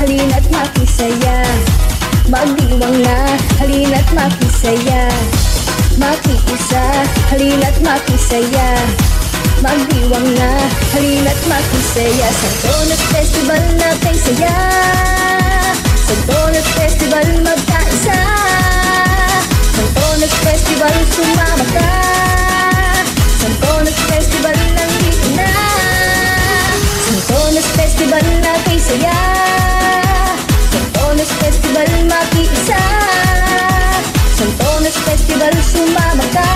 halina't makisaya. Magdiwang na, halina't makisaya. Makiisa, halina't makisaya. Magdiwang na, halina't makisaya. Santonas Festival nating saya. Santonas Festival magkaisa. Santonas Festival sumama ka. Santonas Festival nandito na. Santonas Festival nating saya. Santonas Festival makiisa. Santonas Festival sumama ka.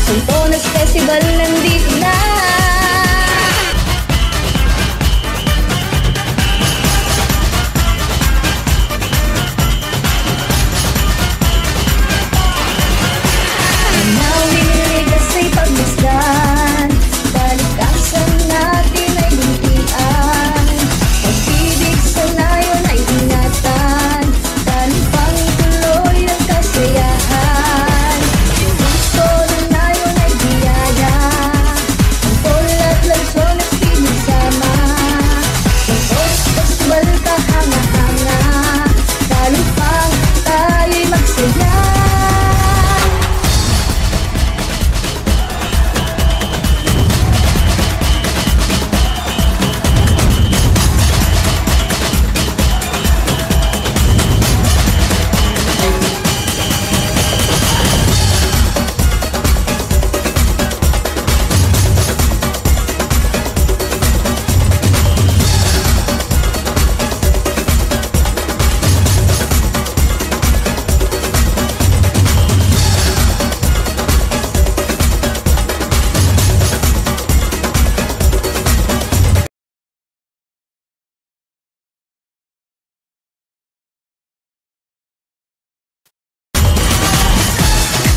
Santonas Festival nandito na. Nanawin kasi pagmasdan, kalikasan natin ay bintian. Pag-ibig sa layon ay ingatan, talipang tuloy ng kasiyahan. Gusto ng layon ay biyaya, ang polat lansyon at pinagsama. Santonas Festival kahanga-hanga, talipang tayo'y magsaya.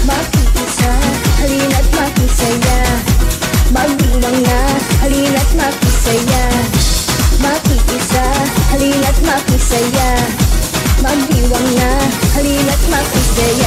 Makiisa, halina't makisaya. Magdiwang na, halina't makisaya. Makiisa, halina't makisaya. Magdiwang na, halina't makisaya.